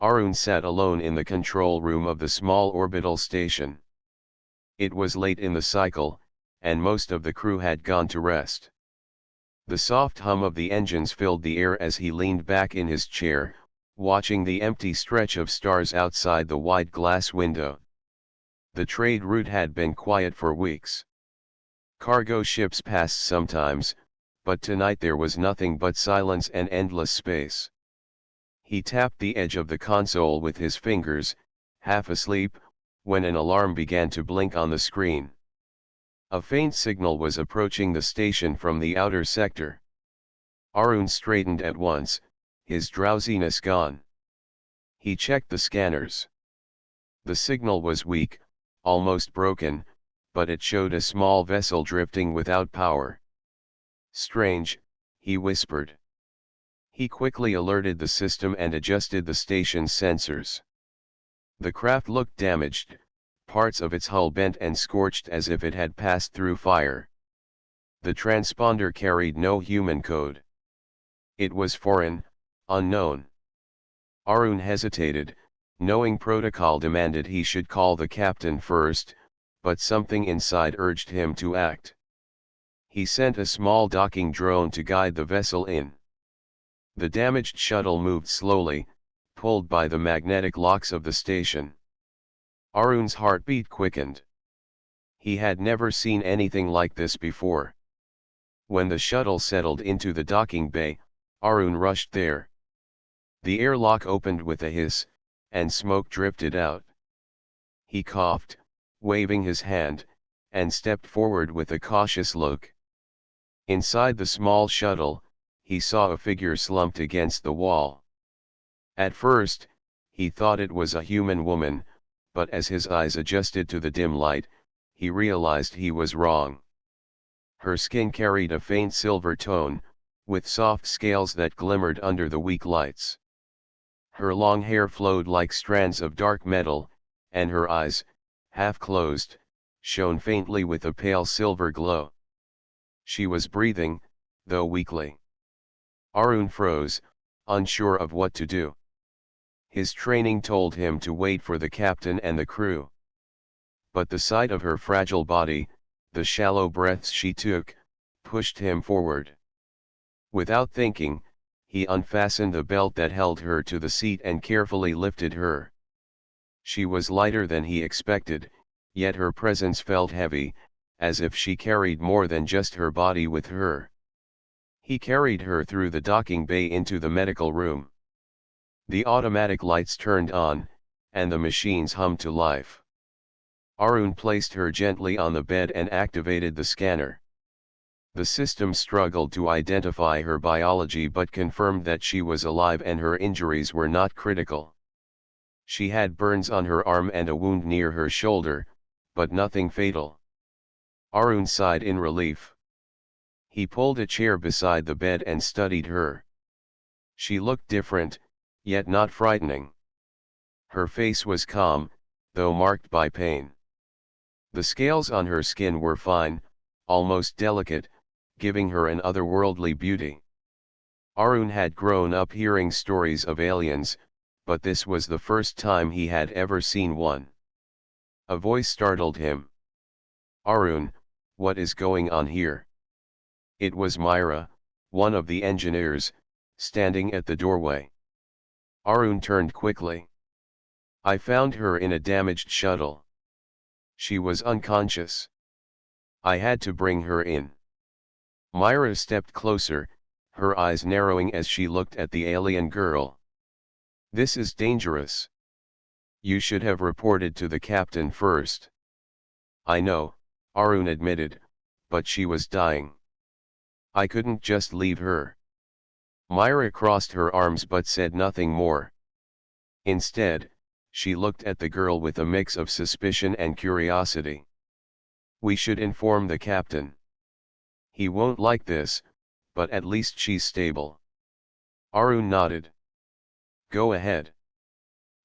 Arun sat alone in the control room of the small orbital station. It was late in the cycle, and most of the crew had gone to rest. The soft hum of the engines filled the air as he leaned back in his chair, watching the empty stretch of stars outside the wide glass window. The trade route had been quiet for weeks. Cargo ships passed sometimes, but tonight there was nothing but silence and endless space. He tapped the edge of the console with his fingers, half asleep, when an alarm began to blink on the screen. A faint signal was approaching the station from the outer sector. Arun straightened at once, his drowsiness gone. He checked the scanners. The signal was weak, almost broken, but it showed a small vessel drifting without power. Strange, he whispered. He quickly alerted the system and adjusted the station's sensors. The craft looked damaged, parts of its hull bent and scorched as if it had passed through fire. The transponder carried no human code. It was foreign, unknown. Arun hesitated, knowing protocol demanded he should call the captain first, but something inside urged him to act. He sent a small docking drone to guide the vessel in. The damaged shuttle moved slowly, pulled by the magnetic locks of the station. Arun's heartbeat quickened. He had never seen anything like this before. When the shuttle settled into the docking bay, Arun rushed there. The airlock opened with a hiss, and smoke drifted out. He coughed, waving his hand, and stepped forward with a cautious look. Inside the small shuttle, he saw a figure slumped against the wall. At first, he thought it was a human woman, but as his eyes adjusted to the dim light, he realized he was wrong. Her skin carried a faint silver tone, with soft scales that glimmered under the weak lights. Her long hair flowed like strands of dark metal, and her eyes, half closed, shone faintly with a pale silver glow. She was breathing, though weakly. Arun froze, unsure of what to do. His training told him to wait for the captain and the crew. But the sight of her fragile body, the shallow breaths she took, pushed him forward. Without thinking, he unfastened the belt that held her to the seat and carefully lifted her. She was lighter than he expected, yet her presence felt heavy, as if she carried more than just her body with her. He carried her through the docking bay into the medical room. The automatic lights turned on, and the machines hummed to life. Arun placed her gently on the bed and activated the scanner. The system struggled to identify her biology but confirmed that she was alive and her injuries were not critical. She had burns on her arm and a wound near her shoulder, but nothing fatal. Arun sighed in relief. He pulled a chair beside the bed and studied her. She looked different, yet not frightening. Her face was calm, though marked by pain. The scales on her skin were fine, almost delicate, giving her an otherworldly beauty. Arun had grown up hearing stories of aliens, but this was the first time he had ever seen one. A voice startled him. "Arun, what is going on here?" It was Myra, one of the engineers, standing at the doorway. Arun turned quickly. "I found her in a damaged shuttle. She was unconscious. I had to bring her in." Myra stepped closer, her eyes narrowing as she looked at the alien girl. "This is dangerous. You should have reported to the captain first." "I know," Arun admitted, "but she was dying. I couldn't just leave her." Myra crossed her arms but said nothing more. Instead, she looked at the girl with a mix of suspicion and curiosity. "We should inform the captain. He won't like this, but at least she's stable." Arun nodded. "Go ahead.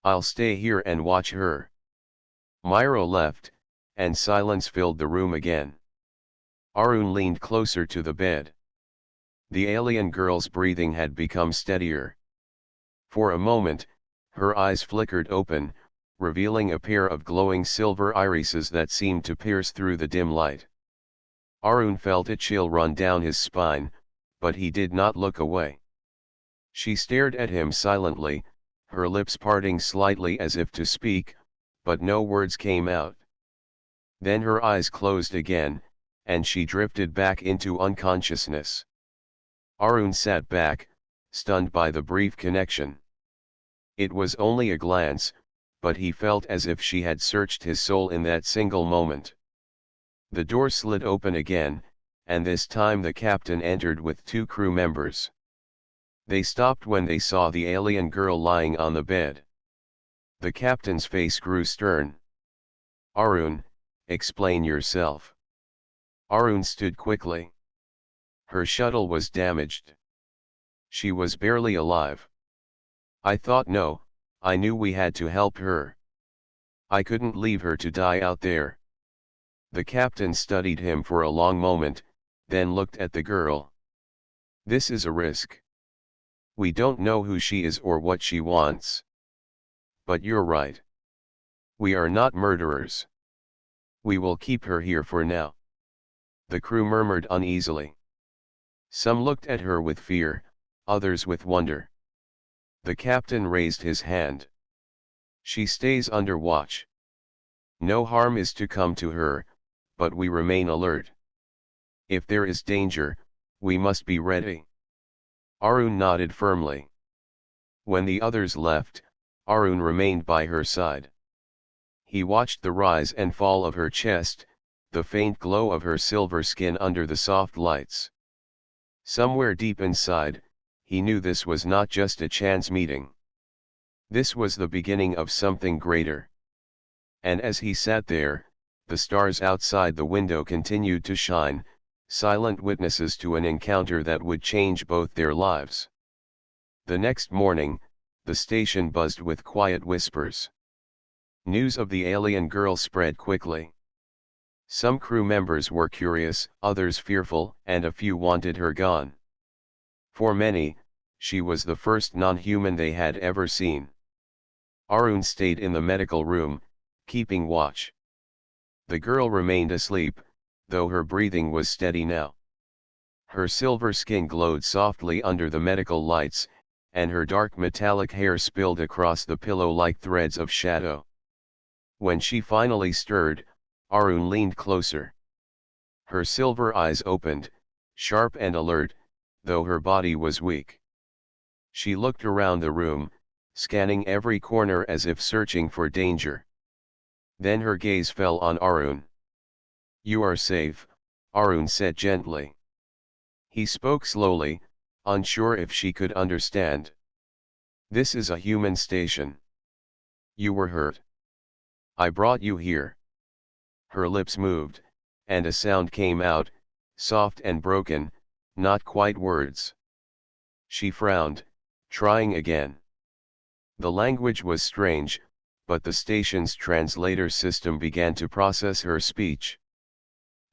I'll stay here and watch her." Myra left, and silence filled the room again. Arun leaned closer to the bed. The alien girl's breathing had become steadier. For a moment, Her eyes flickered open, revealing a pair of glowing silver irises that seemed to pierce through the dim light. Arun felt a chill run down his spine, but he did not look away. She stared at him silently, her lips parting slightly as if to speak, but no words came out. Then her eyes closed again, and she drifted back into unconsciousness. Arun sat back, stunned by the brief connection. It was only a glance, but he felt as if she had searched his soul in that single moment. The door slid open again, and this time the captain entered with 2 crew members. They stopped when they saw the alien girl lying on the bed. The captain's face grew stern. "Arun, explain yourself." Arun stood quickly. Her shuttle was damaged. She was barely alive. I thought no, I knew we had to help her. I couldn't leave her to die out there. The captain studied him for a long moment, then looked at the girl. This is a risk. We don't know who she is or what she wants. But you're right. We are not murderers. We will keep her here for now. The crew murmured uneasily. Some looked at her with fear, others with wonder. The captain raised his hand. She stays under watch. No harm is to come to her, but we remain alert. If there is danger, we must be ready. Arun nodded firmly. When the others left, Arun remained by her side. He watched the rise and fall of her chest, the faint glow of her silver skin under the soft lights. Somewhere deep inside, he knew this was not just a chance meeting. This was the beginning of something greater. And as he sat there, the stars outside the window continued to shine, silent witnesses to an encounter that would change both their lives. The next morning, the station buzzed with quiet whispers. News of the alien girl spread quickly. Some crew members were curious, others fearful, and a few wanted her gone. For many, she was the first non-human they had ever seen. Arun stayed in the medical room, keeping watch. The girl remained asleep, though her breathing was steady now. Her silver skin glowed softly under the medical lights, and her dark metallic hair spilled across the pillow like threads of shadow. When she finally stirred, Arun leaned closer. Her silver eyes opened, sharp and alert, though her body was weak. She looked around the room, scanning every corner as if searching for danger. Then her gaze fell on Arun. "You are safe," Arun said gently. He spoke slowly, unsure if she could understand. "This is a human station. You were hurt. I brought you here." Her lips moved, and a sound came out, soft and broken, not quite words. She frowned, trying again. The language was strange, but the station's translator system began to process her speech.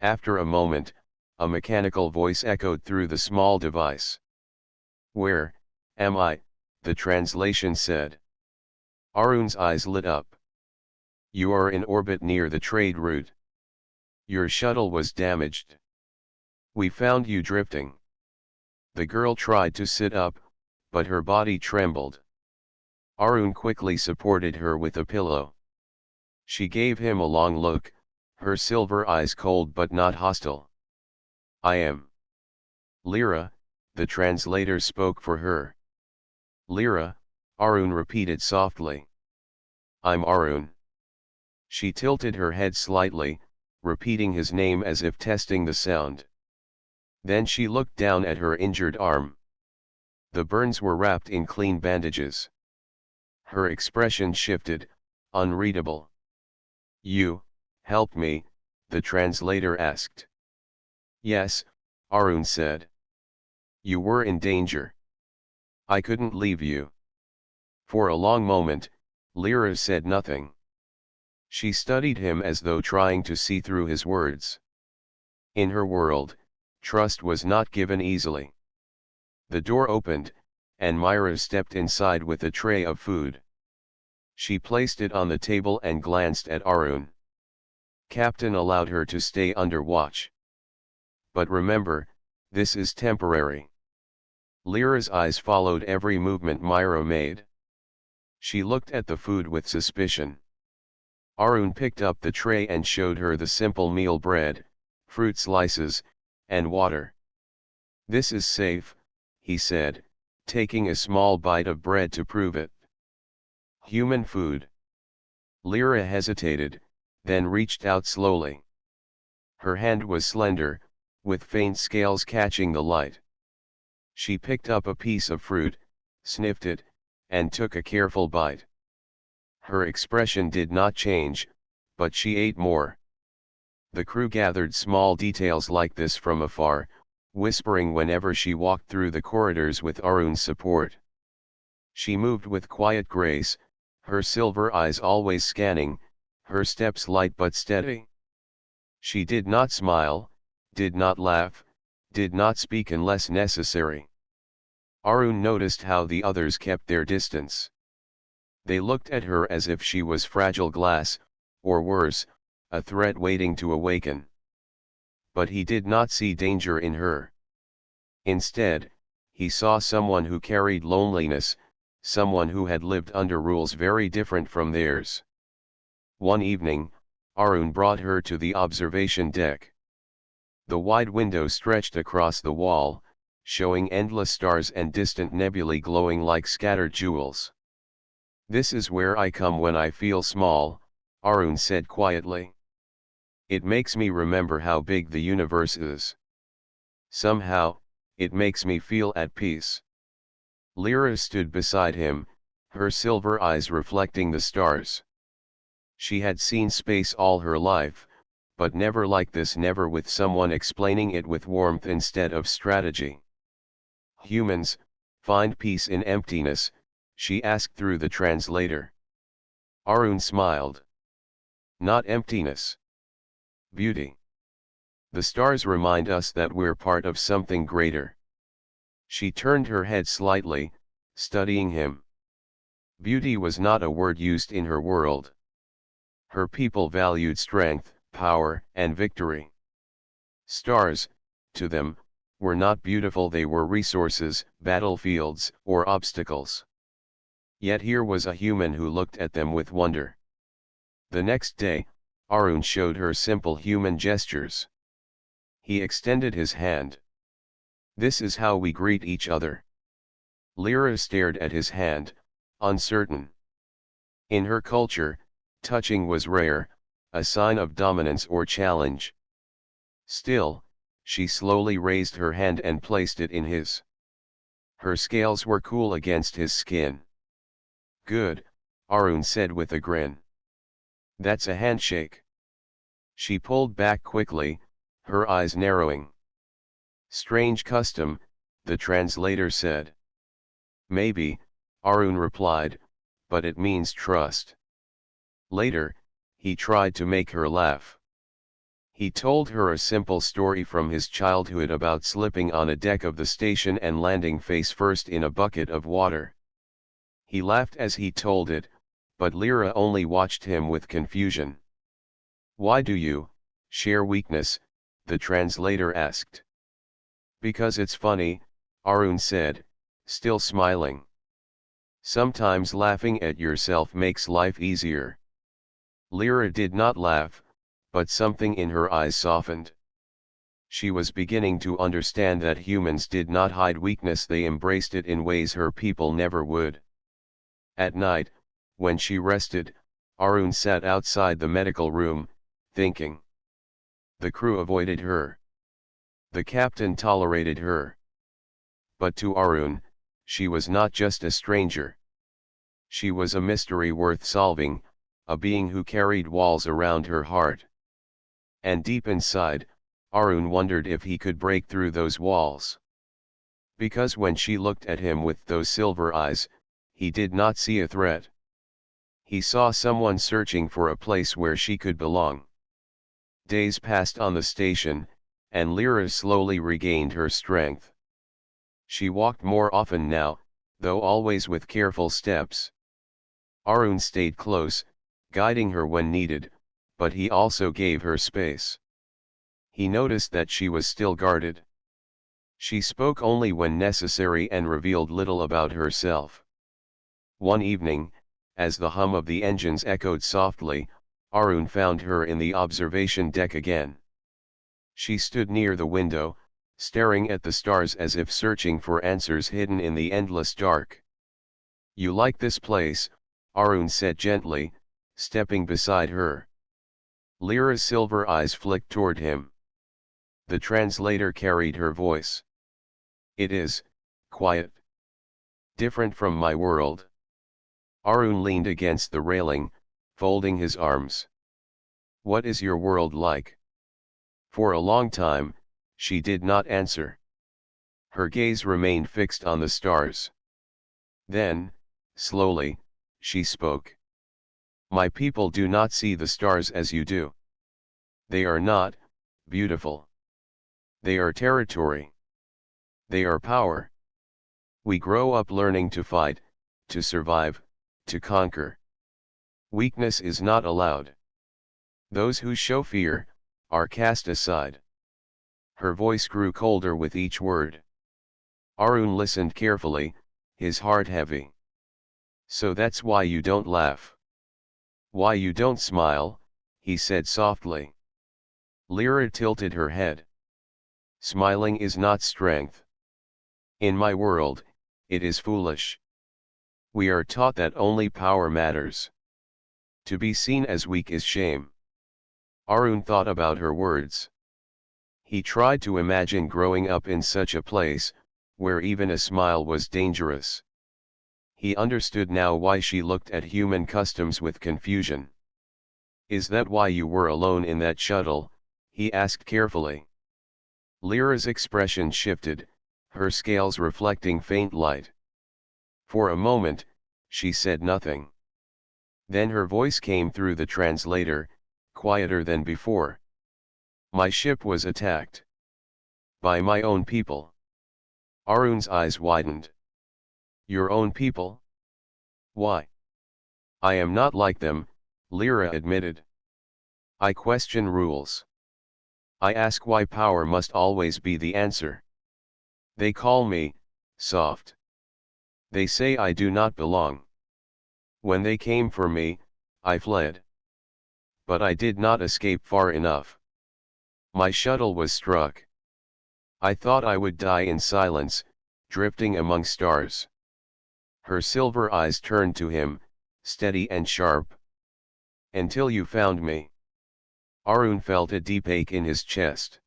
After a moment, a mechanical voice echoed through the small device. "Where am I?" the translation said. Arun's eyes lit up. "You are in orbit near the trade route. Your shuttle was damaged. We found you drifting." The girl tried to sit up, but her body trembled. Arun quickly supported her with a pillow. She gave him a long look, her silver eyes cold but not hostile. "I am Lyra," the translator spoke for her. "Lyra," Arun repeated softly. "I'm Arun." She tilted her head slightly, repeating his name as if testing the sound. Then she looked down at her injured arm. The burns were wrapped in clean bandages. Her expression shifted, unreadable. "You helped me?" the translator asked. "Yes," Arun said. "You were in danger. I couldn't leave you." For a long moment, Lyra said nothing. She studied him as though trying to see through his words. In her world, trust was not given easily. The door opened, and Myra stepped inside with a tray of food. She placed it on the table and glanced at Arun. Captain allowed her to stay under watch. But remember, this is temporary. Lyra's eyes followed every movement Myra made. She looked at the food with suspicion. Arun picked up the tray and showed her the simple meal: bread, fruit slices, and water. "This is safe," he said, taking a small bite of bread to prove it. "Human food." Lyra hesitated, then reached out slowly. Her hand was slender, with faint scales catching the light. She picked up a piece of fruit, sniffed it, and took a careful bite. Her expression did not change, but she ate more. The crew gathered small details like this from afar, whispering whenever she walked through the corridors with Arun's support. She moved with quiet grace, her silver eyes always scanning, her steps light but steady. She did not smile, did not laugh, did not speak unless necessary. Arun noticed how the others kept their distance. They looked at her as if she was fragile glass, or worse, a threat waiting to awaken. But he did not see danger in her. Instead, he saw someone who carried loneliness, someone who had lived under rules very different from theirs. One evening, Arun brought her to the observation deck. The wide window stretched across the wall, showing endless stars and distant nebulae glowing like scattered jewels. "This is where I come when I feel small," Arun said quietly. "It makes me remember how big the universe is. Somehow, it makes me feel at peace." Lyra stood beside him, her silver eyes reflecting the stars. She had seen space all her life, but never like this, never with someone explaining it with warmth instead of strategy. "Humans find peace in emptiness?" she asked through the translator. Arun smiled. "Not emptiness. Beauty. The stars remind us that we're part of something greater." She turned her head slightly, studying him. Beauty was not a word used in her world. Her people valued strength, power, and victory. Stars, to them, were not beautiful, they were resources, battlefields, or obstacles. Yet here was a human who looked at them with wonder. The next day, Arun showed her simple human gestures. He extended his hand. "This is how we greet each other." Lyra stared at his hand, uncertain. In her culture, touching was rare, a sign of dominance or challenge. Still, she slowly raised her hand and placed it in his. Her scales were cool against his skin. "Good," Arun said with a grin. "That's a handshake." She pulled back quickly, her eyes narrowing. "Strange custom," the translator said. "Maybe," Arun replied, "but it means trust." Later, he tried to make her laugh. He told her a simple story from his childhood about slipping on a deck of the station and landing face first in a bucket of water. He laughed as he told it, but Lyra only watched him with confusion. "Why do you share weakness?" the translator asked. "Because it's funny," Arun said, still smiling. "Sometimes laughing at yourself makes life easier." Lyra did not laugh, but something in her eyes softened. She was beginning to understand that humans did not hide weakness, they embraced it in ways her people never would. At night, when she rested, Arun sat outside the medical room, thinking. The crew avoided her. The captain tolerated her. But to Arun, she was not just a stranger. She was a mystery worth solving, a being who carried walls around her heart. And deep inside, Arun wondered if he could break through those walls. Because when she looked at him with those silver eyes, he did not see a threat. He saw someone searching for a place where she could belong. Days passed on the station, and Lyra slowly regained her strength. She walked more often now, though always with careful steps. Arun stayed close, guiding her when needed, but he also gave her space. He noticed that she was still guarded. She spoke only when necessary and revealed little about herself. One evening, as the hum of the engines echoed softly, Arun found her in the observation deck again. She stood near the window, staring at the stars as if searching for answers hidden in the endless dark. "You like this place?" Arun said gently, stepping beside her. Lyra's silver eyes flicked toward him. The translator carried her voice. "It is quiet. Different from my world." Arun leaned against the railing, folding his arms. "What is your world like?" For a long time, she did not answer. Her gaze remained fixed on the stars. Then, slowly, she spoke. "My people do not see the stars as you do. They are not beautiful. They are territory. They are power. We grow up learning to fight, to survive, to conquer. Weakness is not allowed. Those who show fear are cast aside." Her voice grew colder with each word. Arun listened carefully, his heart heavy. "So that's why you don't laugh. Why you don't smile," he said softly. Lyra tilted her head. "Smiling is not strength. In my world, it is foolish. We are taught that only power matters. To be seen as weak is shame." Arun thought about her words. He tried to imagine growing up in such a place, where even a smile was dangerous. He understood now why she looked at human customs with confusion. "Is that why you were alone in that shuttle?" he asked carefully. Lyra's expression shifted, her scales reflecting faint light. For a moment, she said nothing. Then her voice came through the translator, quieter than before. "My ship was attacked. By my own people." Arun's eyes widened. "Your own people? Why?" "I am not like them," Lyra admitted. "I question rules. I ask why power must always be the answer. They call me soft. They say I do not belong. When they came for me, I fled. But I did not escape far enough. My shuttle was struck. I thought I would die in silence, drifting among stars." Her silver eyes turned to him, steady and sharp. "Until you found me." Arun felt a deep ache in his chest.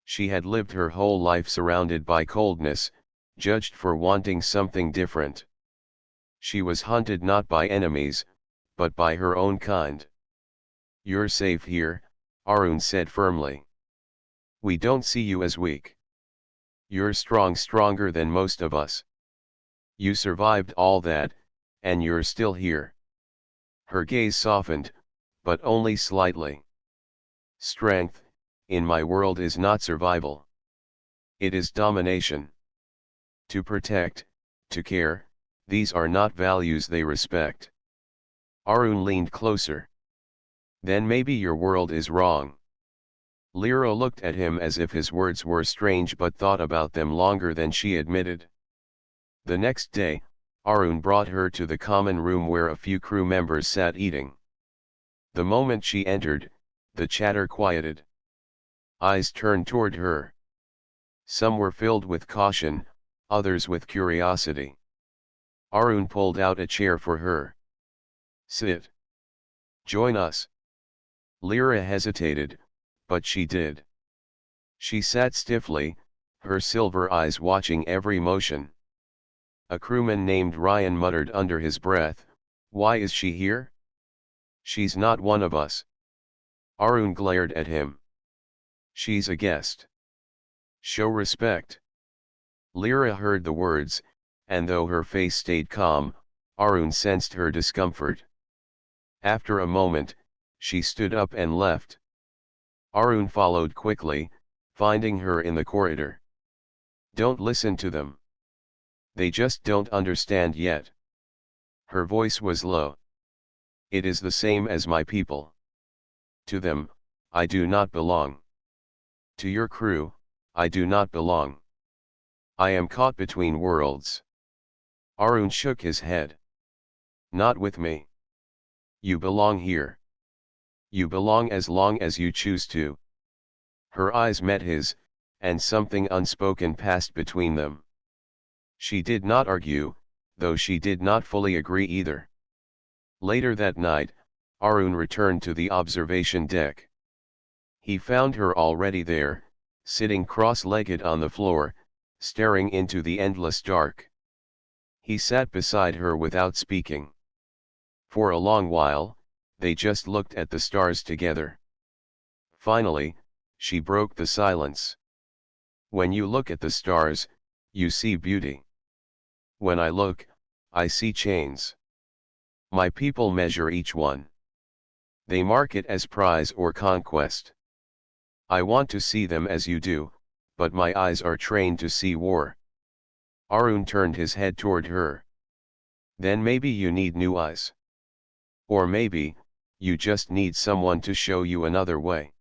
She had lived her whole life surrounded by coldness, judged for wanting something different. She was hunted not by enemies, but by her own kind. "You're safe here," Arun said firmly. "We don't see you as weak. You're strong, stronger than most of us. You survived all that, and you're still here." Her gaze softened, but only slightly. "Strength, in my world is not survival. It is domination. To protect, to care, these are not values they respect." Arun leaned closer. "Then maybe your world is wrong." Lyra looked at him as if his words were strange but thought about them longer than she admitted. The next day, Arun brought her to the common room where a few crew members sat eating. The moment she entered, the chatter quieted. Eyes turned toward her. Some were filled with caution, others with curiosity. Arun pulled out a chair for her. "Sit. Join us." Lyra hesitated, but she did. She sat stiffly, her silver eyes watching every motion. A crewman named Ryan muttered under his breath, "Why is she here? She's not one of us." Arun glared at him. "She's a guest. Show respect." Lyra heard the words, and though her face stayed calm, Arun sensed her discomfort. After a moment, she stood up and left. Arun followed quickly, finding her in the corridor. "Don't listen to them. They just don't understand yet." Her voice was low. It is the same as my people. To them, I do not belong. To your crew, I do not belong. I am caught between worlds. Arun shook his head. Not with me. You belong here. You belong as long as you choose to. Her eyes met his, and something unspoken passed between them. She did not argue, though she did not fully agree either. Later that night, Arun returned to the observation deck. He found her already there, sitting cross-legged on the floor, staring into the endless dark. He sat beside her without speaking. For a long while, they just looked at the stars together. Finally, she broke the silence. When you look at the stars, you see beauty. When I look, I see chains. My people measure each one. They mark it as prize or conquest. I want to see them as you do, but my eyes are trained to see war. Arun turned his head toward her. Then maybe you need new eyes. Or maybe, you just need someone to show you another way.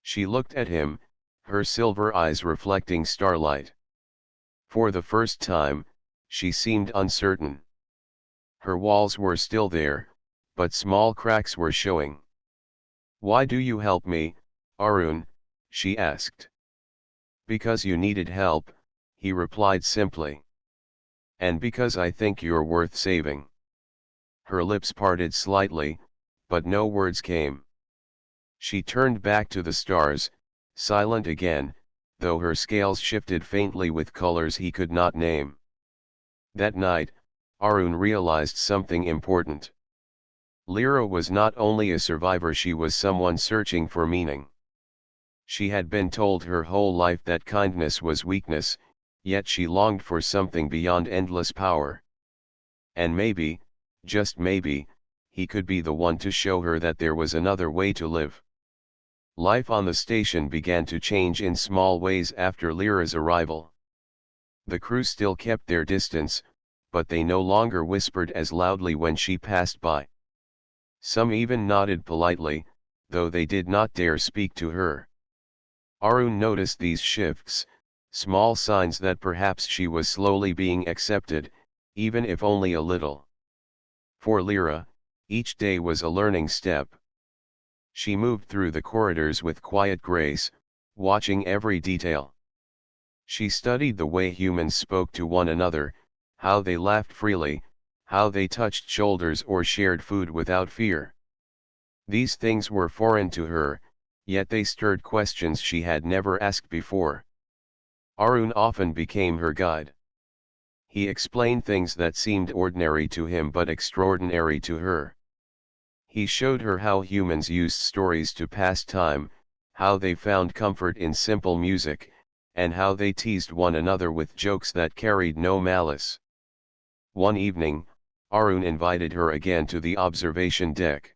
She looked at him, her silver eyes reflecting starlight. For the first time, she seemed uncertain. Her walls were still there, but small cracks were showing. Why do you help me, Arun? She asked. Because you needed help, he replied simply. And because I think you're worth saving. Her lips parted slightly, but no words came. She turned back to the stars, silent again, though her scales shifted faintly with colors he could not name. That night, Arun realized something important. Lyra was not only a survivor, she was someone searching for meaning. She had been told her whole life that kindness was weakness, yet she longed for something beyond endless power. And maybe, just maybe, he could be the one to show her that there was another way to live. Life on the station began to change in small ways after Lyra's arrival. The crew still kept their distance, but they no longer whispered as loudly when she passed by. Some even nodded politely, though they did not dare speak to her. Arun noticed these shifts, small signs that perhaps she was slowly being accepted, even if only a little. For Lyra, each day was a learning step. She moved through the corridors with quiet grace, watching every detail. She studied the way humans spoke to one another, how they laughed freely, how they touched shoulders or shared food without fear. These things were foreign to her, yet they stirred questions she had never asked before. Arun often became her guide. He explained things that seemed ordinary to him but extraordinary to her. He showed her how humans used stories to pass time, how they found comfort in simple music, and how they teased one another with jokes that carried no malice. One evening, Arun invited her again to the observation deck.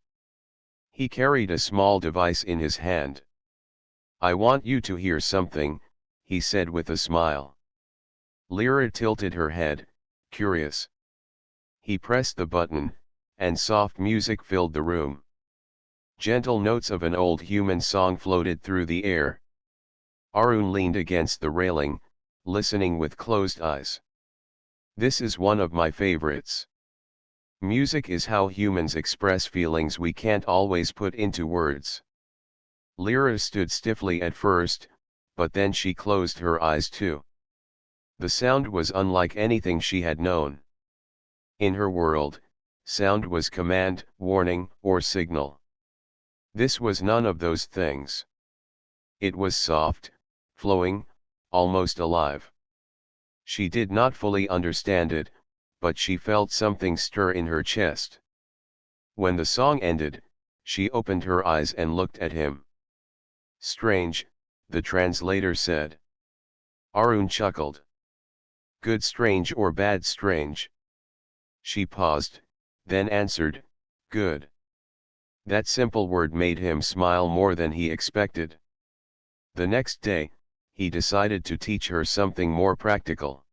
He carried a small device in his hand. I want you to hear something, he said with a smile. Lyra tilted her head, curious. He pressed the button, and soft music filled the room. Gentle notes of an old human song floated through the air. Arun leaned against the railing, listening with closed eyes. This is one of my favorites. Music is how humans express feelings we can't always put into words. Lyra stood stiffly at first, but then she closed her eyes too. The sound was unlike anything she had known. In her world, sound was command, warning, or signal. This was none of those things. It was soft, flowing, almost alive. She did not fully understand it, but she felt something stir in her chest. When the song ended, she opened her eyes and looked at him. Strange, the translator said. Arun chuckled. Good strange or bad strange? She paused, then answered, good. That simple word made him smile more than he expected. The next day, he decided to teach her something more practical.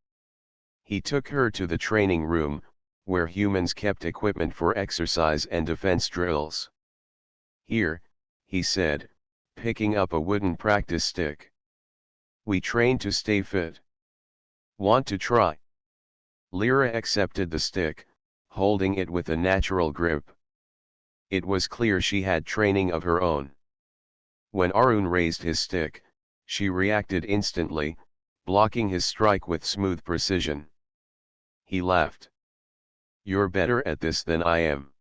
He took her to the training room, where humans kept equipment for exercise and defense drills. "Here," he said, picking up a wooden practice stick. "We train to stay fit. Want to try?" Lyra accepted the stick, holding it with a natural grip. It was clear she had training of her own. When Arun raised his stick, she reacted instantly, blocking his strike with smooth precision. He laughed. "You're better at this than I am."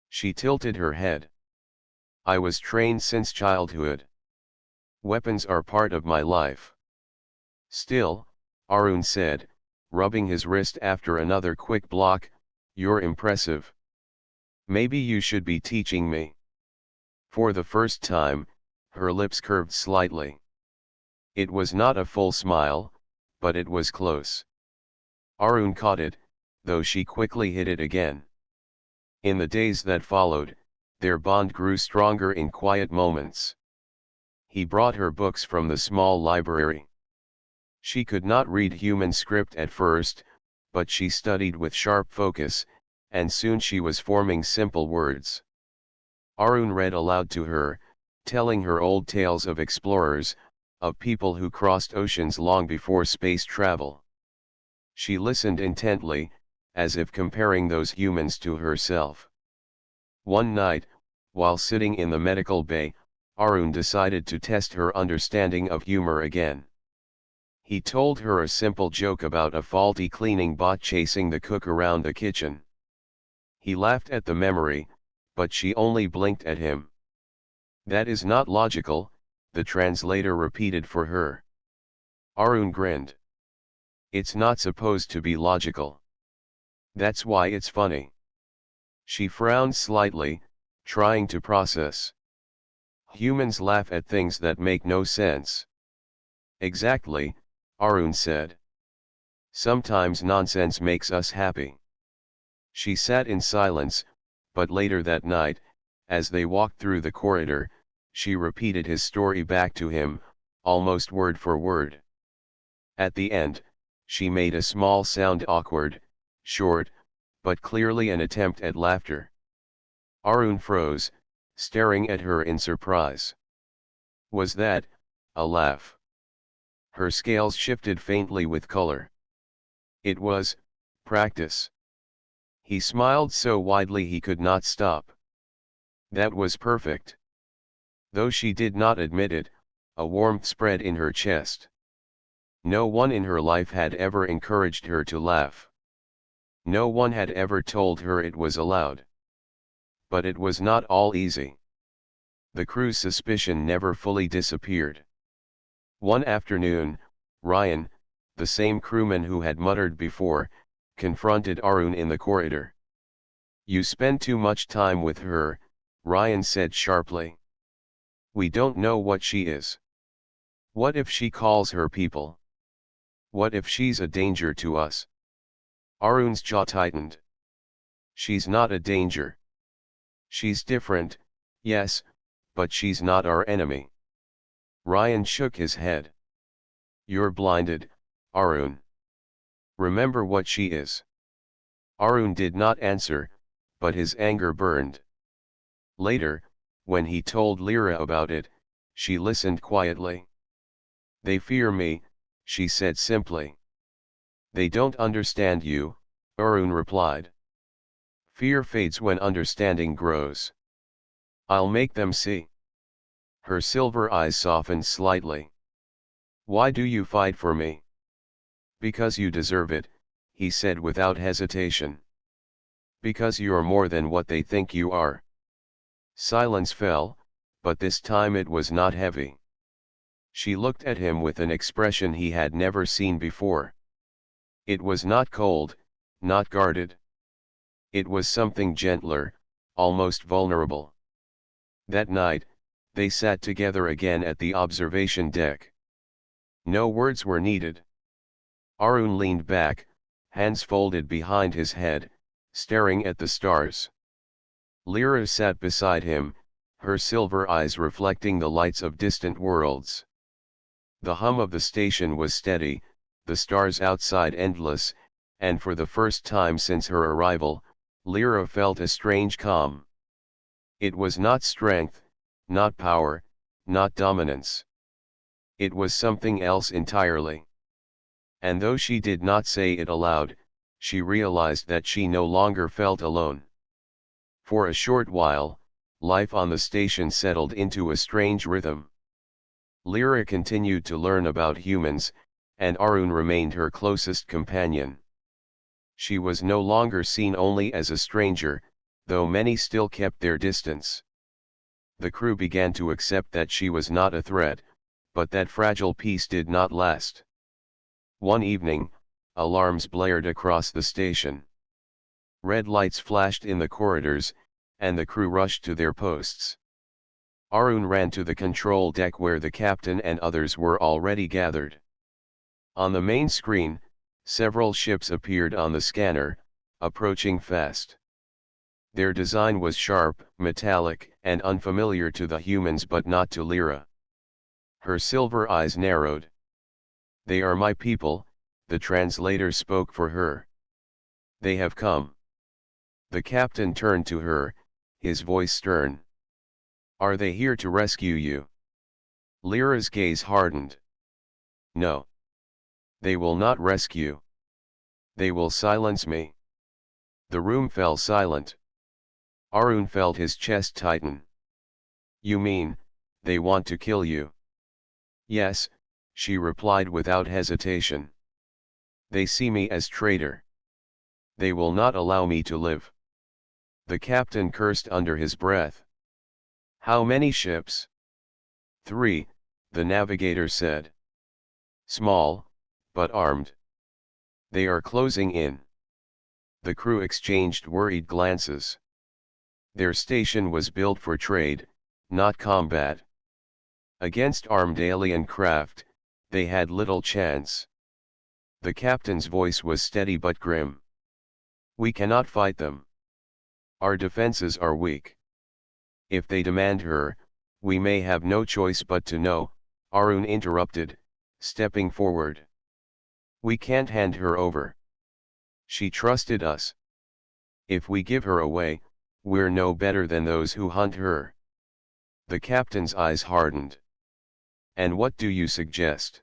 She tilted her head. "I was trained since childhood. Weapons are part of my life." "Still," Arun said, rubbing his wrist after another quick block, "you're impressive. Maybe you should be teaching me." For the first time, her lips curved slightly. It was not a full smile, but it was close. Arun caught it, though she quickly hid it again. In the days that followed, their bond grew stronger in quiet moments. He brought her books from the small library. She could not read human script at first, but she studied with sharp focus, and soon she was forming simple words. Arun read aloud to her, telling her old tales of explorers, of people who crossed oceans long before space travel. She listened intently, as if comparing those humans to herself. One night, while sitting in the medical bay, Arun decided to test her understanding of humor again. He told her a simple joke about a faulty cleaning bot chasing the cook around the kitchen. He laughed at the memory, but she only blinked at him. "That is not logical," the translator repeated for her. Arun grinned. "It's not supposed to be logical. That's why it's funny." She frowned slightly, trying to process. "Humans laugh at things that make no sense." "Exactly," Arun said. "Sometimes nonsense makes us happy." She sat in silence, but later that night, as they walked through the corridor, she repeated his story back to him, almost word for word. At the end, she made a small sound, awkward, short, but clearly an attempt at laughter. Arun froze, staring at her in surprise. Was that a laugh? Her scales shifted faintly with color. It was practice. He smiled so widely he could not stop. That was perfect. Though she did not admit it, a warmth spread in her chest. No one in her life had ever encouraged her to laugh. No one had ever told her it was allowed. But it was not all easy. The crew's suspicion never fully disappeared. One afternoon, Ryan, the same crewman who had muttered before, confronted Arun in the corridor. "You spend too much time with her," Ryan said sharply. "We don't know what she is. What if she calls her people? What if she's a danger to us?" Arun's jaw tightened. "She's not a danger. She's different, yes, but she's not our enemy." Ryan shook his head. "You're blinded, Arun. Remember what she is." Arun did not answer, but his anger burned. Later, when he told Lyra about it, she listened quietly. "They fear me," she said simply. "They don't understand you," Arun replied. "Fear fades when understanding grows. I'll make them see." Her silver eyes softened slightly. "Why do you fight for me?" "Because you deserve it," he said without hesitation. "Because you're more than what they think you are." Silence fell, but this time it was not heavy. She looked at him with an expression he had never seen before. It was not cold, not guarded. It was something gentler, almost vulnerable. That night, they sat together again at the observation deck. No words were needed. Arun leaned back, hands folded behind his head, staring at the stars. Lyra sat beside him, her silver eyes reflecting the lights of distant worlds. The hum of the station was steady, the stars outside endless, and for the first time since her arrival, Lyra felt a strange calm. It was not strength, not power, not dominance. It was something else entirely. And though she did not say it aloud, she realized that she no longer felt alone. For a short while, life on the station settled into a strange rhythm. Lyra continued to learn about humans, and Arun remained her closest companion. She was no longer seen only as a stranger, though many still kept their distance. The crew began to accept that she was not a threat, but that fragile peace did not last. One evening, alarms blared across the station. Red lights flashed in the corridors, and the crew rushed to their posts. Arun ran to the control deck where the captain and others were already gathered. On the main screen, several ships appeared on the scanner, approaching fast. Their design was sharp, metallic, and unfamiliar to the humans but not to Lyra. Her silver eyes narrowed. "They are my people," the translator spoke for her. "They have come." The captain turned to her, his voice stern. "Are they here to rescue you?" Lyra's gaze hardened. "No. They will not rescue. They will silence me." The room fell silent. Arun felt his chest tighten. "You mean, they want to kill you?" "Yes," she replied without hesitation. "They see me as traitor. They will not allow me to live." The captain cursed under his breath. "How many ships?" "3, the navigator said. "Small, but armed. They are closing in." The crew exchanged worried glances. Their station was built for trade, not combat. Against armed alien craft, they had little chance. The captain's voice was steady but grim. "We cannot fight them. Our defenses are weak. If they demand her, we may have no choice but to know," Arun interrupted, stepping forward. "We can't hand her over. She trusted us. If we give her away, we're no better than those who hunt her." The captain's eyes hardened. "And what do you suggest?"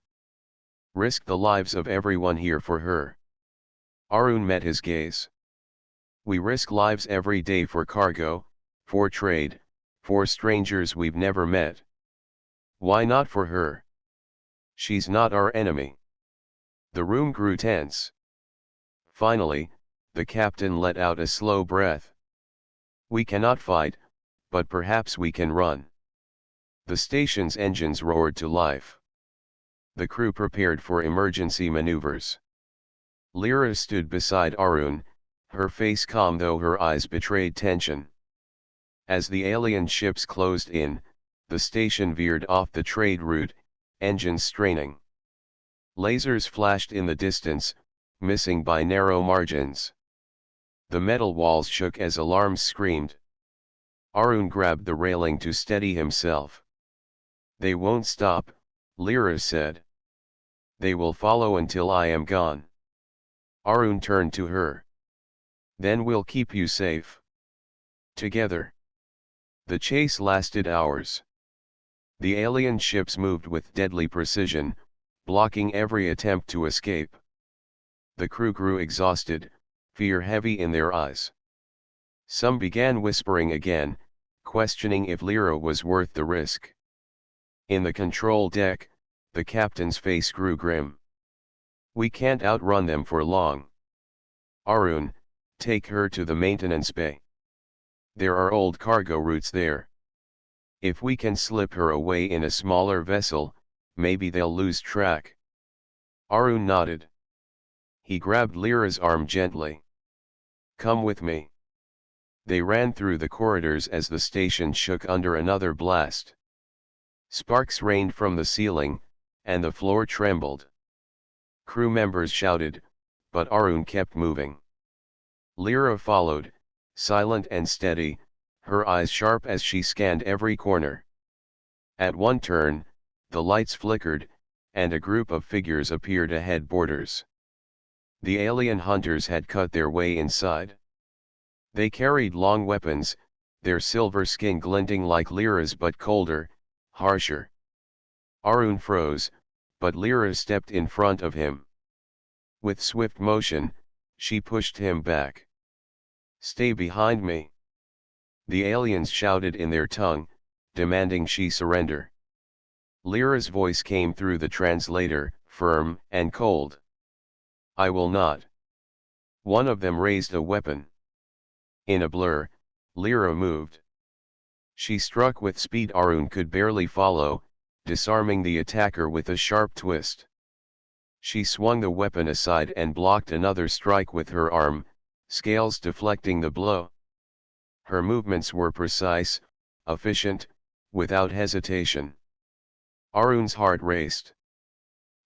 "Risk the lives of everyone here for her." Arun met his gaze. "We risk lives every day for cargo, for trade, for strangers we've never met. Why not for her? She's not our enemy." The room grew tense. Finally, the captain let out a slow breath. "We cannot fight, but perhaps we can run." The station's engines roared to life. The crew prepared for emergency maneuvers. Lyra stood beside Arun, her face calm though her eyes betrayed tension. As the alien ships closed in, the station veered off the trade route, engines straining. Lasers flashed in the distance, missing by narrow margins. The metal walls shook as alarms screamed. Arun grabbed the railing to steady himself. "They won't stop," Lyra said. "They will follow until I am gone." Arun turned to her. "Then we'll keep you safe. Together." The chase lasted hours. The alien ships moved with deadly precision, blocking every attempt to escape. The crew grew exhausted, fear heavy in their eyes. Some began whispering again, questioning if Lyra was worth the risk. In the control deck, the captain's face grew grim. "We can't outrun them for long. Arun, take her to the maintenance bay. There are old cargo routes there. If we can slip her away in a smaller vessel, maybe they'll lose track." Arun nodded. He grabbed Lyra's arm gently. "Come with me." They ran through the corridors as the station shook under another blast. Sparks rained from the ceiling, and the floor trembled. Crew members shouted, but Arun kept moving. Lyra followed, silent and steady, her eyes sharp as she scanned every corner. At one turn, the lights flickered, and a group of figures appeared ahead borders. The alien hunters had cut their way inside. They carried long weapons, their silver skin glinting like Lyra's but colder, harsher. Arun froze, but Lyra stepped in front of him. With swift motion, she pushed him back. "Stay behind me!" The aliens shouted in their tongue, demanding she surrender. Lyra's voice came through the translator, firm and cold. "I will not." One of them raised a weapon. In a blur, Lyra moved. She struck with speed Arun could barely follow, disarming the attacker with a sharp twist. She swung the weapon aside and blocked another strike with her arm, scales deflecting the blow. Her movements were precise, efficient, without hesitation. Arun's heart raced.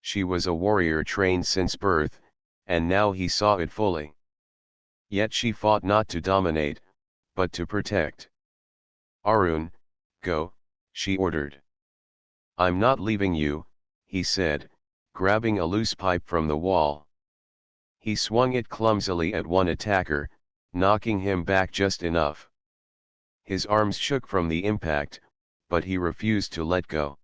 She was a warrior trained since birth, and now he saw it fully. Yet she fought not to dominate, but to protect. "Arun, go," she ordered. "I'm not leaving you," he said, grabbing a loose pipe from the wall. He swung it clumsily at one attacker, knocking him back just enough. His arms shook from the impact, but he refused to let go.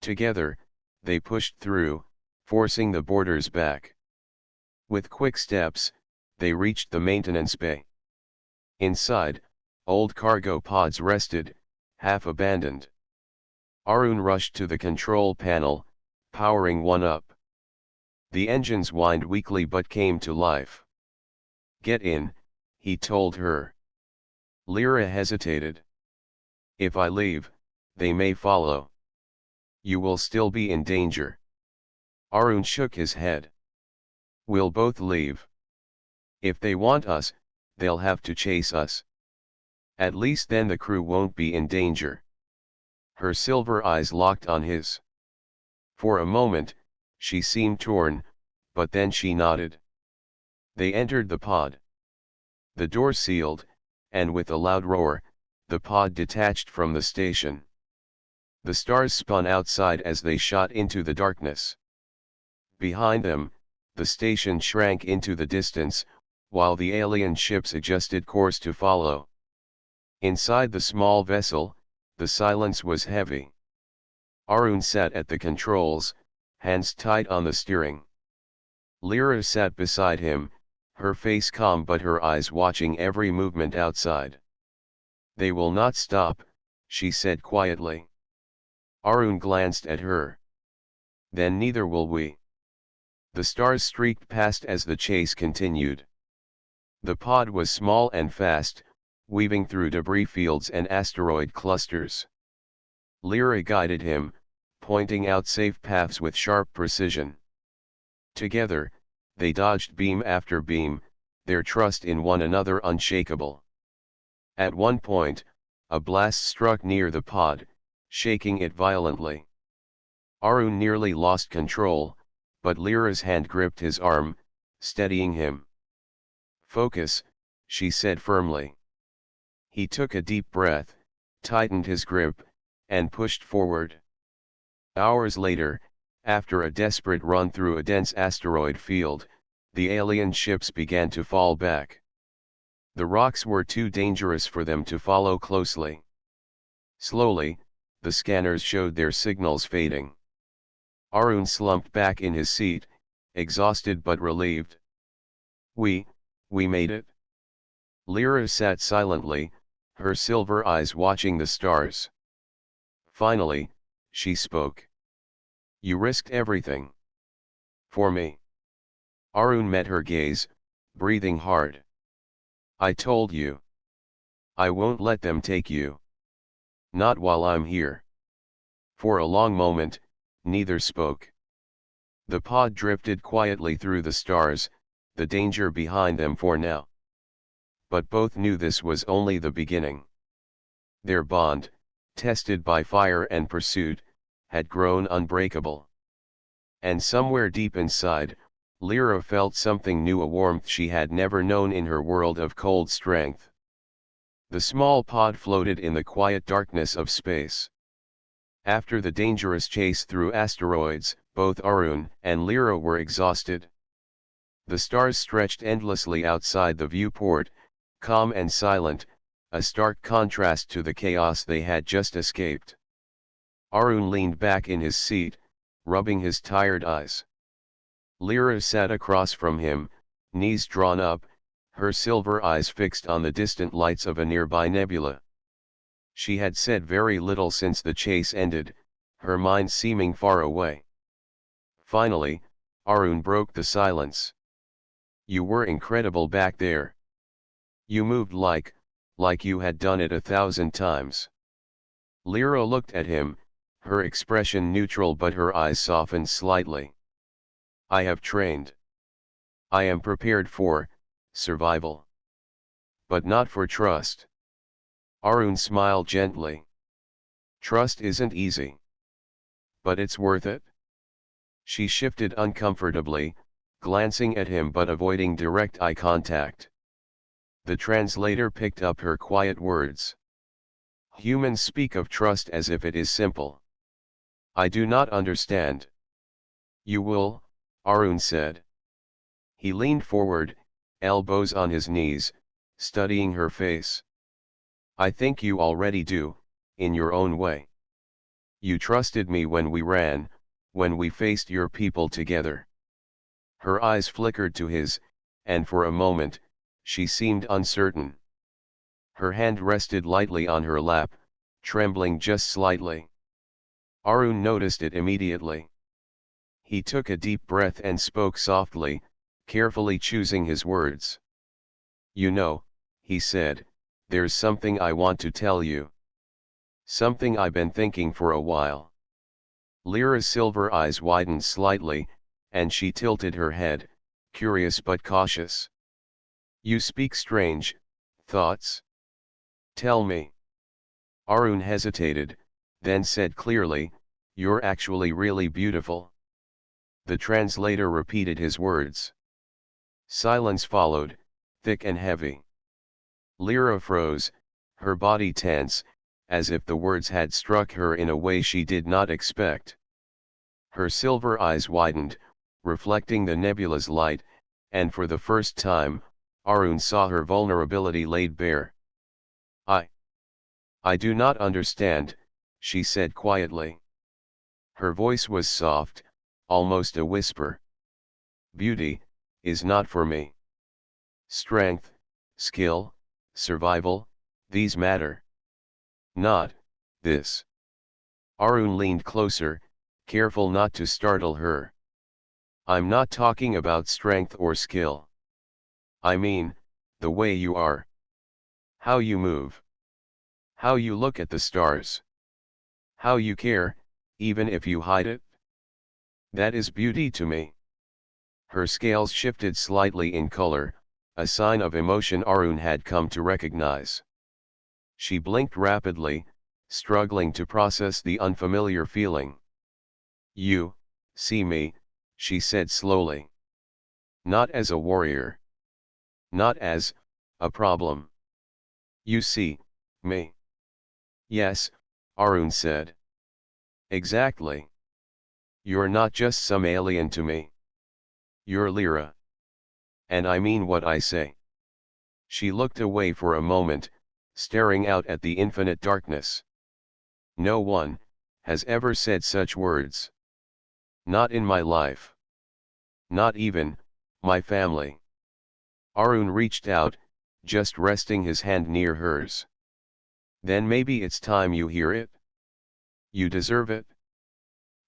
Together, they pushed through, forcing the boarders back. With quick steps, they reached the maintenance bay. Inside, old cargo pods rested, half abandoned. Arun rushed to the control panel, powering one up. The engines whined weakly but came to life. "Get in," he told her. Lyra hesitated. "If I leave, they may follow. You will still be in danger." Arun shook his head. "We'll both leave. If they want us, they'll have to chase us. At least then the crew won't be in danger." Her silver eyes locked on his. For a moment, she seemed torn, but then she nodded. They entered the pod. The door sealed, and with a loud roar, the pod detached from the station. The stars spun outside as they shot into the darkness. Behind them, the station shrank into the distance, while the alien ships adjusted course to follow. Inside the small vessel, the silence was heavy. Arun sat at the controls, hands tight on the steering. Lyra sat beside him, her face calm but her eyes watching every movement outside. "They will not stop," she said quietly. Arun glanced at her. "Then neither will we." The stars streaked past as the chase continued. The pod was small and fast, weaving through debris fields and asteroid clusters. Lyra guided him, pointing out safe paths with sharp precision. Together, they dodged beam after beam, their trust in one another unshakable. At one point, a blast struck near the pod, shaking it violently. Arun nearly lost control, but Lyra's hand gripped his arm, steadying him. "Focus," she said firmly. He took a deep breath, tightened his grip, and pushed forward. Hours later, after a desperate run through a dense asteroid field, the alien ships began to fall back. The rocks were too dangerous for them to follow closely. Slowly, the scanners showed their signals fading. Arun slumped back in his seat, exhausted but relieved. We made it." Lyra sat silently, her silver eyes watching the stars. Finally, she spoke. "You risked everything. For me." Arun met her gaze, breathing hard. "I told you. I won't let them take you. Not while I'm here." For a long moment, neither spoke. The pod drifted quietly through the stars, the danger behind them for now. But both knew this was only the beginning. Their bond, tested by fire and pursuit, had grown unbreakable. And somewhere deep inside, Lyra felt something new, a warmth she had never known in her world of cold strength. The small pod floated in the quiet darkness of space. After the dangerous chase through asteroids, both Arun and Lyra were exhausted. The stars stretched endlessly outside the viewport, calm and silent, a stark contrast to the chaos they had just escaped. Arun leaned back in his seat, rubbing his tired eyes. Lyra sat across from him, knees drawn up, her silver eyes fixed on the distant lights of a nearby nebula. She had said very little since the chase ended, her mind seeming far away. Finally, Arun broke the silence. "You were incredible back there. You moved like you had done it 1,000 times." Lyra looked at him, her expression neutral but her eyes softened slightly. "I have trained. I am prepared for survival. But not for trust." Arun smiled gently. "Trust isn't easy. But it's worth it." She shifted uncomfortably, glancing at him but avoiding direct eye contact. The translator picked up her quiet words. "Humans speak of trust as if it is simple. I do not understand." "You will," Arun said. He leaned forward, elbows on his knees, studying her face. "I think you already do, in your own way. You trusted me when we ran, when we faced your people together." Her eyes flickered to his, and for a moment, she seemed uncertain. Her hand rested lightly on her lap, trembling just slightly. Arun noticed it immediately. He took a deep breath and spoke softly, carefully choosing his words. "You know," he said, "there's something I want to tell you. Something I've been thinking for a while." Lyra's silver eyes widened slightly, and she tilted her head, curious but cautious. "You speak strange thoughts. Tell me." Arun hesitated, then said clearly, "You're actually really beautiful." The translator repeated his words. Silence followed, thick and heavy. Lyra froze, her body tense, as if the words had struck her in a way she did not expect. Her silver eyes widened, reflecting the nebula's light, and for the first time, Arun saw her vulnerability laid bare. I do not understand," she said quietly. Her voice was soft, almost a whisper. "Beauty is not for me. Strength, skill, survival, these matter. Not this." Arun leaned closer, careful not to startle her. "I'm not talking about strength or skill. I mean, the way you are. How you move. How you look at the stars. How you care, even if you hide it. That is beauty to me." Her scales shifted slightly in color, a sign of emotion Arun had come to recognize. She blinked rapidly, struggling to process the unfamiliar feeling. "You see me," she said slowly. "Not as a warrior. Not as a problem. You see me." "Yes," Arun said. "Exactly. You're not just some alien to me. You're Lyra. And I mean what I say." She looked away for a moment, staring out at the infinite darkness. "No one has ever said such words. Not in my life. Not even my family." Arun reached out, just resting his hand near hers. "Then maybe it's time you hear it? You deserve it.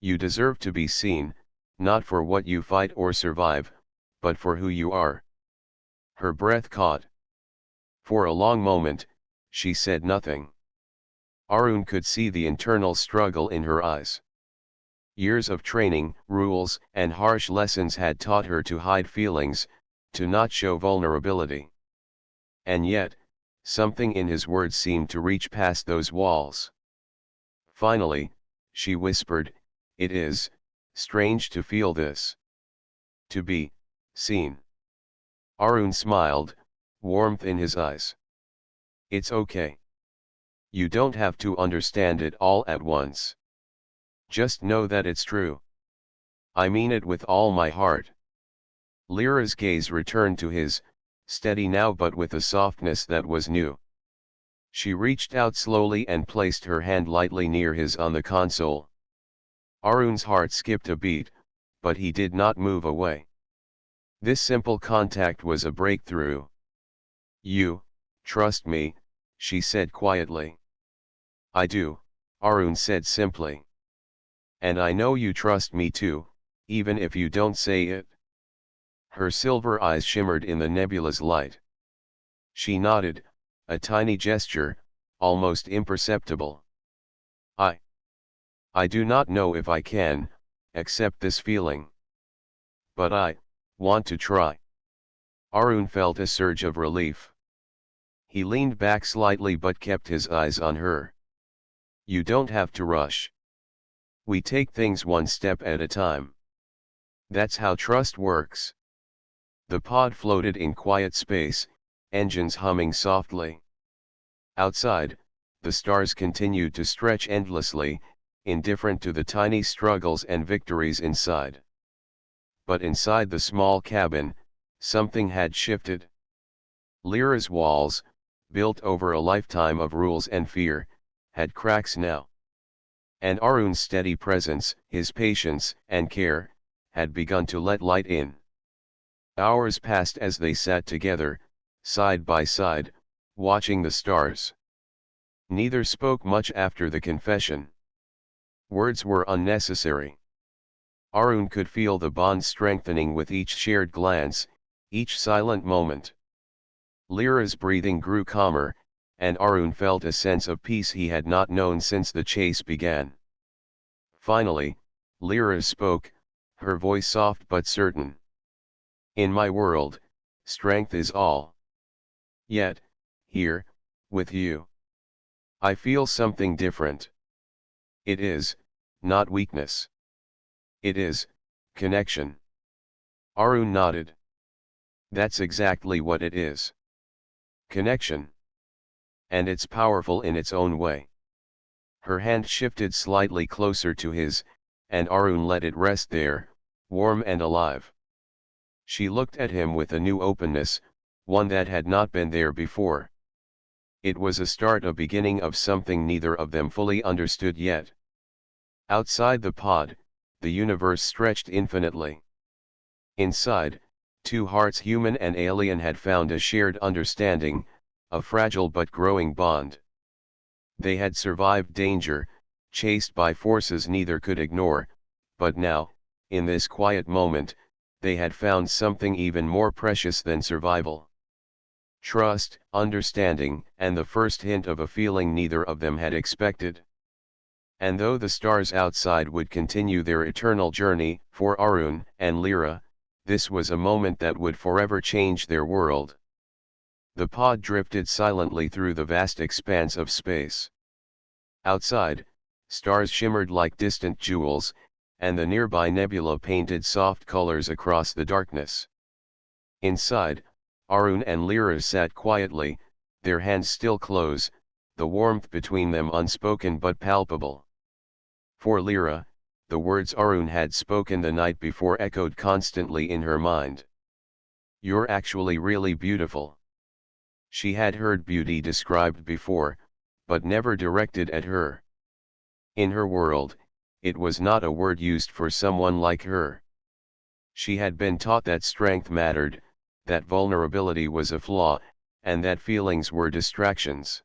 You deserve to be seen, not for what you fight or survive, but for who you are." Her breath caught. For a long moment, she said nothing. Arun could see the internal struggle in her eyes. Years of training, rules, and harsh lessons had taught her to hide feelings, to not show vulnerability. And yet, something in his words seemed to reach past those walls. Finally, she whispered, "It is strange to feel this. To be seen." Arun smiled, warmth in his eyes. "It's okay. You don't have to understand it all at once. Just know that it's true. I mean it with all my heart." Lyra's gaze returned to his, steady now but with a softness that was new. She reached out slowly and placed her hand lightly near his on the console. Arun's heart skipped a beat, but he did not move away. This simple contact was a breakthrough. "You trust me," she said quietly. "I do," Arun said simply. "And I know you trust me too, even if you don't say it." Her silver eyes shimmered in the nebula's light. She nodded, a tiny gesture, almost imperceptible. I do not know if I can accept this feeling. But I want to try." Arun felt a surge of relief. He leaned back slightly but kept his eyes on her. "You don't have to rush. We take things one step at a time. That's how trust works." The pod floated in quiet space, engines humming softly. Outside, the stars continued to stretch endlessly, indifferent to the tiny struggles and victories inside. But inside the small cabin, something had shifted. Lyra's walls, built over a lifetime of rules and fear, had cracks now. And Arun's steady presence, his patience and care, had begun to let light in. Hours passed as they sat together, side by side, watching the stars. Neither spoke much after the confession. Words were unnecessary. Arun could feel the bond strengthening with each shared glance, each silent moment. Lyra's breathing grew calmer, and Arun felt a sense of peace he had not known since the chase began. Finally, Lyra spoke, her voice soft but certain. "In my world, strength is all. Yet, here, with you, I feel something different. It is not weakness. It is connection." Arun nodded. "That's exactly what it is. Connection. And it's powerful in its own way." Her hand shifted slightly closer to his, and Arun let it rest there, warm and alive. She looked at him with a new openness, one that had not been there before. It was a beginning of something neither of them fully understood yet. Outside the pod, the universe stretched infinitely. Inside, two hearts, human and alien, had found a shared understanding, a fragile but growing bond. They had survived danger, chased by forces neither could ignore, but now, in this quiet moment, they had found something even more precious than survival. Trust, understanding, and the first hint of a feeling neither of them had expected. And though the stars outside would continue their eternal journey, for Arun and Lyra, this was a moment that would forever change their world. The pod drifted silently through the vast expanse of space. Outside, stars shimmered like distant jewels, and the nearby nebula painted soft colors across the darkness. Inside, Arun and Lyra sat quietly, their hands still close, the warmth between them unspoken but palpable. For Lyra, the words Arun had spoken the night before echoed constantly in her mind. "You're actually really beautiful." She had heard beauty described before, but never directed at her. In her world, it was not a word used for someone like her. She had been taught that strength mattered, that vulnerability was a flaw, and that feelings were distractions.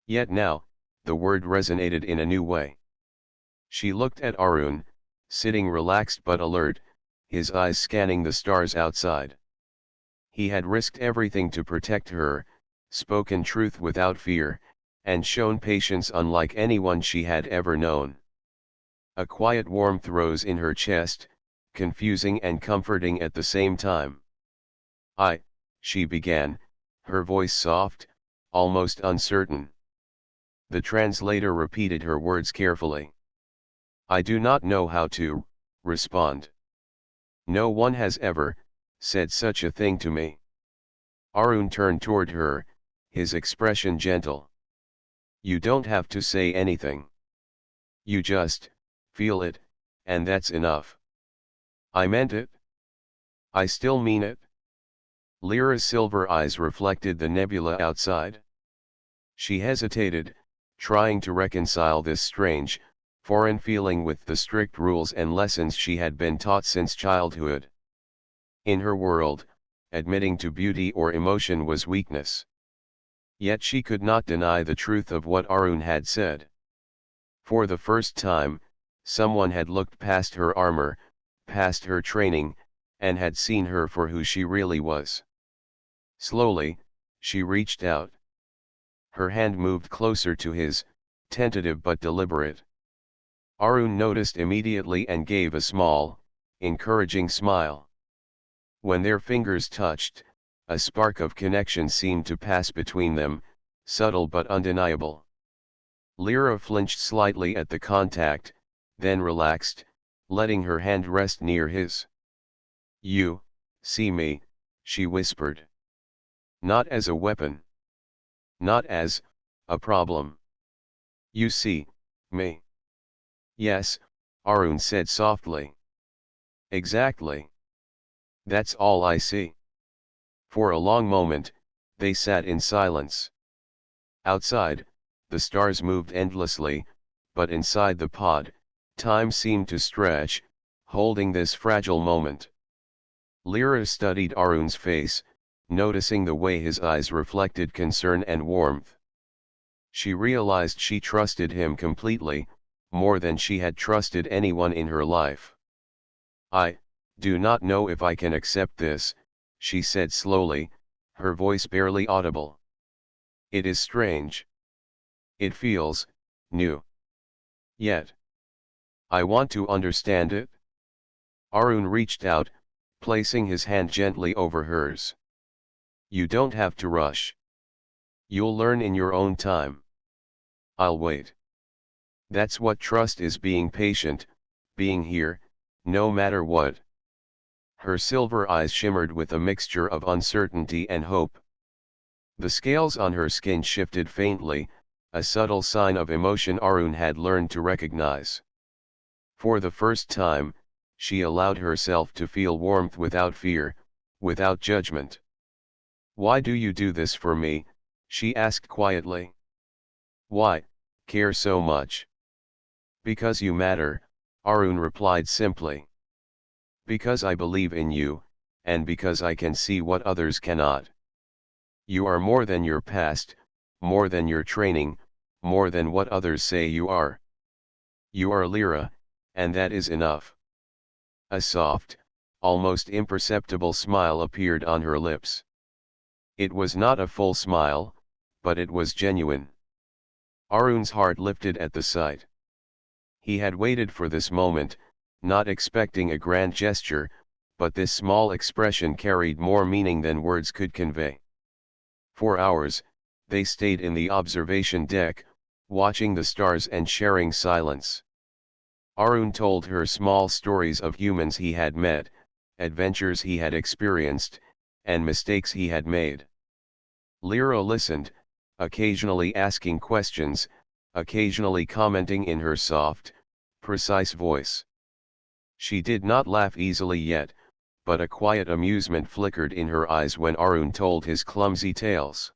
Yet now, the word resonated in a new way. She looked at Arun, sitting relaxed but alert, his eyes scanning the stars outside. He had risked everything to protect her, spoken truth without fear, and shown patience unlike anyone she had ever known. A quiet warmth rose in her chest, confusing and comforting at the same time. She began, her voice soft, almost uncertain. The translator repeated her words carefully. "I do not know how to respond. No one has ever said such a thing to me." Arun turned toward her, his expression gentle. "You don't have to say anything. You just feel it, and that's enough." "I meant it." I still mean it. Lyra's silver eyes reflected the nebula outside. She hesitated, trying to reconcile this strange, foreign feeling with the strict rules and lessons she had been taught since childhood. In her world, admitting to beauty or emotion was weakness. Yet she could not deny the truth of what Arun had said. For the first time, someone had looked past her armor, past her training, and had seen her for who she really was. Slowly, she reached out. Her hand moved closer to his, tentative but deliberate. Arun noticed immediately and gave a small, encouraging smile. When their fingers touched, a spark of connection seemed to pass between them, subtle but undeniable. Lyra flinched slightly at the contact, then relaxed, letting her hand rest near his. "You see me," she whispered. "Not as a weapon. Not as a problem. You see me." "Yes," Arun said softly. "Exactly. That's all I see." For a long moment, they sat in silence. Outside, the stars moved endlessly, but inside the pod, time seemed to stretch, holding this fragile moment. Lyra studied Arun's face, noticing the way his eyes reflected concern and warmth. She realized she trusted him completely, more than she had trusted anyone in her life. "I do not know if I can accept this," she said slowly, her voice barely audible. "It is strange. It feels new. Yet I want to understand it." Arun reached out, placing his hand gently over hers. "You don't have to rush. You'll learn in your own time. I'll wait. That's what trust is, being patient, being here, no matter what." Her silver eyes shimmered with a mixture of uncertainty and hope. The scales on her skin shifted faintly, a subtle sign of emotion Arun had learned to recognize. For the first time, she allowed herself to feel warmth without fear, without judgment. "Why do you do this for me?" she asked quietly. "Why care so much?" "Because you matter," Arun replied simply. "Because I believe in you, and because I can see what others cannot. You are more than your past, more than your training, more than what others say you are. You are Lyra, and that is enough." A soft, almost imperceptible smile appeared on her lips. It was not a full smile, but it was genuine. Arun's heart lifted at the sight. He had waited for this moment, not expecting a grand gesture, but this small expression carried more meaning than words could convey. For hours, they stayed in the observation deck, watching the stars and sharing silence. Arun told her small stories of humans he had met, adventures he had experienced, and mistakes he had made. Lyra listened, occasionally asking questions, occasionally commenting in her soft, precise voice. She did not laugh easily yet, but a quiet amusement flickered in her eyes when Arun told his clumsy tales.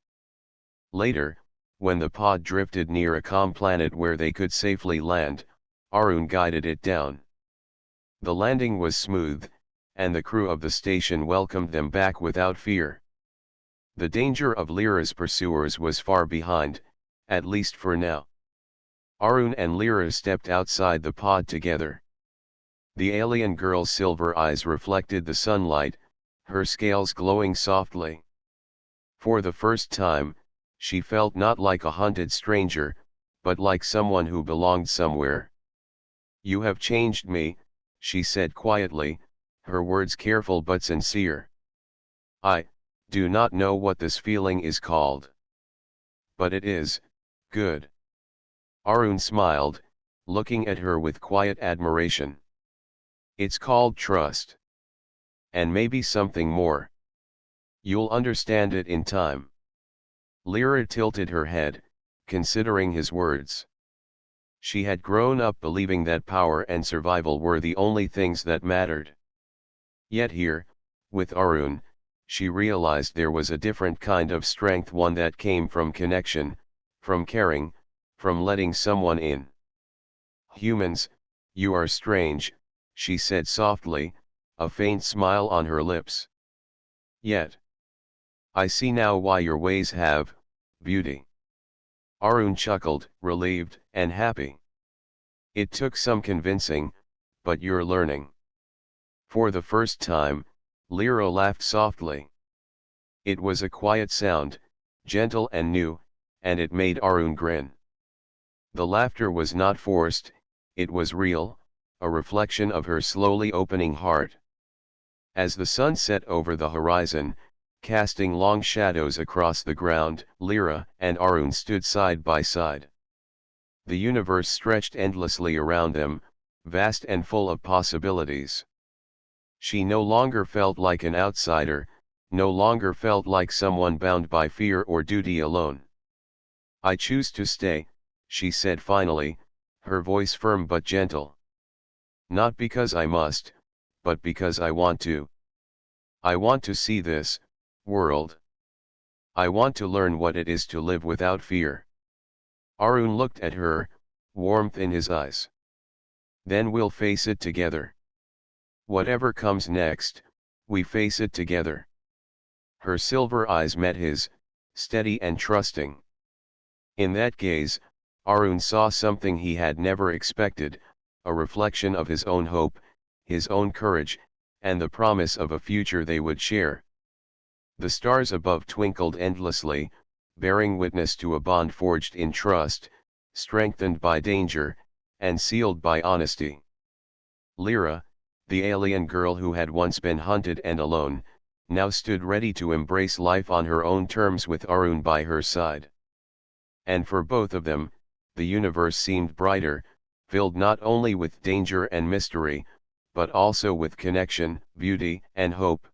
Later, when the pod drifted near a calm planet where they could safely land, Arun guided it down. The landing was smooth, and the crew of the station welcomed them back without fear. The danger of Lyra's pursuers was far behind, at least for now. Arun and Lyra stepped outside the pod together. The alien girl's silver eyes reflected the sunlight, her scales glowing softly. For the first time, she felt not like a hunted stranger, but like someone who belonged somewhere. "You have changed me," she said quietly, her words careful but sincere. "I do not know what this feeling is called. But it is good." Arun smiled, looking at her with quiet admiration. "It's called trust. And maybe something more. You'll understand it in time." Lyra tilted her head, considering his words. She had grown up believing that power and survival were the only things that mattered. Yet here, With Arun, she realized there was a different kind of strength, one that came from connection, from caring, from letting someone in. "Humans, you are strange," she said softly, a faint smile on her lips. "Yet, I see now why your ways have beauty." Arun chuckled, relieved and happy. "It took some convincing, but you're learning." For the first time, Lyra laughed softly. It was a quiet sound, gentle and new, and it made Arun grin. The laughter was not forced, it was real, a reflection of her slowly opening heart. As the sun set over the horizon, casting long shadows across the ground, Lyra and Arun stood side by side. The universe stretched endlessly around them, vast and full of possibilities. She no longer felt like an outsider, no longer felt like someone bound by fear or duty alone. "I choose to stay," she said finally, her voice firm but gentle. "Not because I must, but because I want to. I want to see this world. I want to learn what it is to live without fear." Arun looked at her, warmth in his eyes. "Then we'll face it together. Whatever comes next, we face it together." Her silver eyes met his, steady and trusting. In that gaze, Arun saw something he had never expected, a reflection of his own hope, his own courage, and the promise of a future they would share. The stars above twinkled endlessly, bearing witness to a bond forged in trust, strengthened by danger, and sealed by honesty. Lyra, the alien girl who had once been hunted and alone, now stood ready to embrace life on her own terms with Arun by her side. And for both of them, the universe seemed brighter, filled not only with danger and mystery, but also with connection, beauty, and hope.